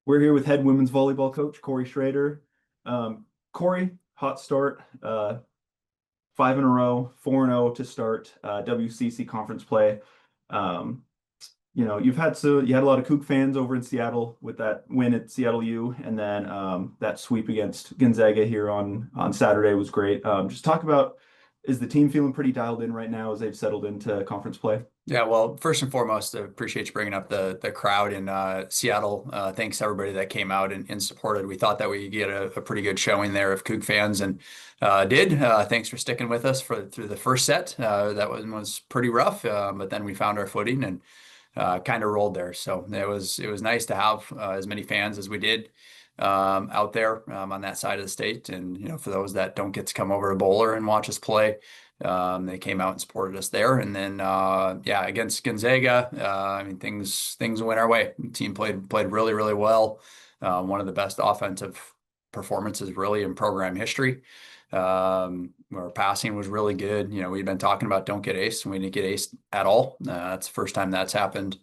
We're here with head women's volleyball coach Korey Schroeder. Korey, hot start, 5 in a row, 4-0 to start WCC conference play. Um, you had a lot of Coug fans over in Seattle with that win at Seattle U, and then that sweep against Gonzaga here on Saturday was great. Just talk about, is the team feeling pretty dialed in right now as they've settled into conference play? Yeah, well, first and foremost, I appreciate you bringing up the crowd in Seattle. Thanks to everybody that came out and supported. We thought that we get a pretty good showing there of Coug fans, and did. Thanks for sticking with us through the first set. That was pretty rough, but then we found our footing and kind of rolled there. So it was nice to have as many fans as we did out there on that side of the state. And for those that don't get to come over to Bowler and watch us play. They came out and supported us there, and then yeah, against Gonzaga, I mean things went our way. The team played really well. One of the best offensive performances really in program history. Our passing was really good. We've been talking about don't get aced, and we didn't get aced at all. That's the first time that's happened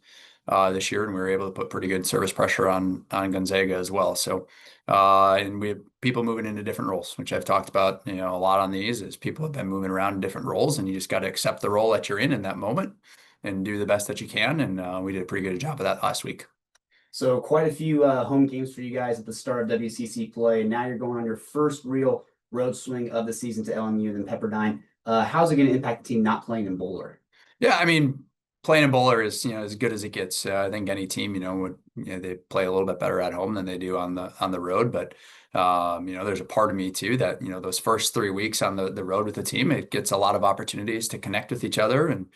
this year, and we were able to put pretty good service pressure on Gonzaga as well. So, and we have people moving into different roles, which I've talked about, a lot on these, is people have been moving around in different roles, and you just got to accept the role that you're in that moment and do the best that you can. And we did a pretty good job of that last week. So quite a few home games for you guys at the start of WCC play. Now you're going on your first real road swing of the season to LMU and then Pepperdine. How's it going to impact the team not playing in Bowler? Yeah, I mean, playing in Bowler is as good as it gets. I think any team would they play a little bit better at home than they do on the road. But there's a part of me too that those first 3 weeks on the road with the team, it gets a lot of opportunities to connect with each other and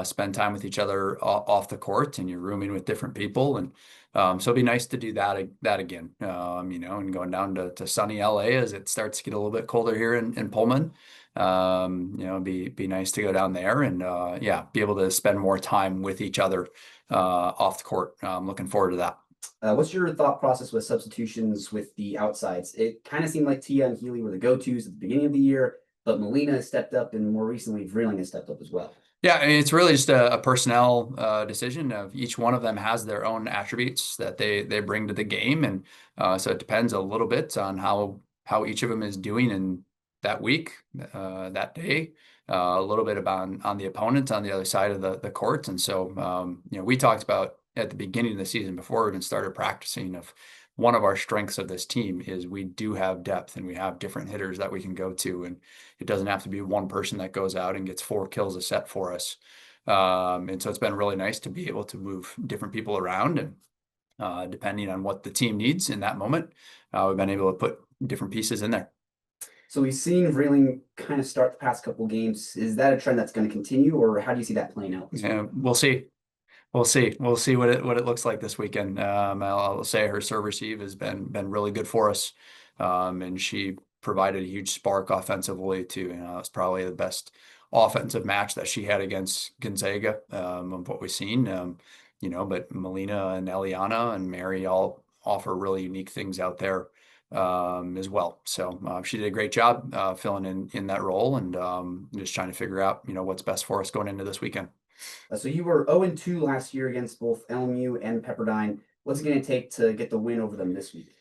spend time with each other off the court, and you're rooming with different people. And so it'd be nice to do that again. And going down to sunny LA as it starts to get a little bit colder here in Pullman. Be nice to go down there and yeah, be able to spend more time with each other off the court. I'm looking forward to that. What's your thought process with substitutions with the outsides? It kind of seemed like Tia and Healy were the go-tos at the beginning of the year, but Molina has stepped up, and more recently Vreeling has stepped up as well. Yeah, I mean, it's really just a personnel decision of each one of them has their own attributes that they bring to the game, and so it depends a little bit on how each of them is doing in that week, that day, a little bit about on the opponent on the other side of the court. And so we talked about at the beginning of the season before we even started practicing of one of our strengths of this team is we do have depth, and we have different hitters that we can go to, and it doesn't have to be one person that goes out and gets 4 kills a set for us. And so it's been really nice to be able to move different people around, and depending on what the team needs in that moment, we've been able to put different pieces in there. So we've seen Vreeling kind of start the past couple games. Is that a trend that's going to continue, or how do you see that playing out? Yeah, we'll see. We'll see what it looks like this weekend. I'll say her serve receive has been really good for us, and she provided a huge spark offensively too. It's probably the best offensive match that she had against Gonzaga of what we've seen. But Melina and Eliana and Mary all offer really unique things out there as well. So she did a great job filling in that role, and just trying to figure out what's best for us going into this weekend. So you were 0-2 last year against both LMU and Pepperdine. What's it going to take to get the win over them this week?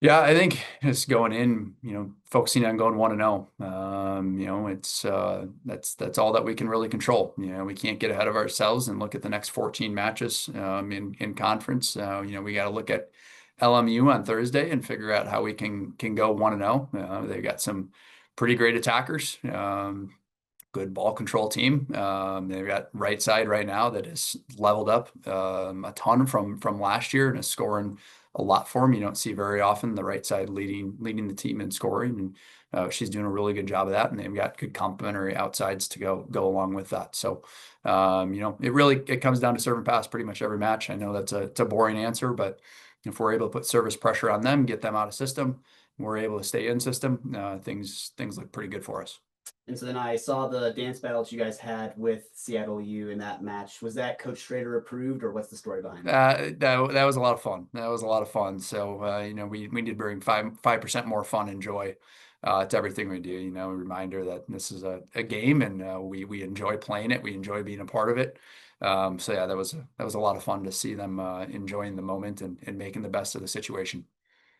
Yeah, I think it's going in, focusing on going 1-0. It's that's all that we can really control. We can't get ahead of ourselves and look at the next 14 matches in conference. We got to look at LMU on Thursday and figure out how we can go 1-0. They've got some pretty great attackers. Good ball control team. They've got right side right now that is leveled up a ton from last year and is scoring a lot for them. You don't see very often the right side leading the team in scoring, and she's doing a really good job of that. And they've got good complementary outsides to go along with that. So it comes down to serve and pass pretty much every match. I know it's a boring answer, but if we're able to put service pressure on them, get them out of system, we're able to stay in system, things look pretty good for us. And so then I saw the dance battle that you guys had with Seattle U in that match. Was that Coach Schroeder approved, or what's the story behind it? That was a lot of fun. That was a lot of fun. So we need to bring 5% more fun and joy to everything we do. A reminder that this is a game, and we enjoy playing it. We enjoy being a part of it. So yeah, that was a lot of fun to see them enjoying the moment and making the best of the situation.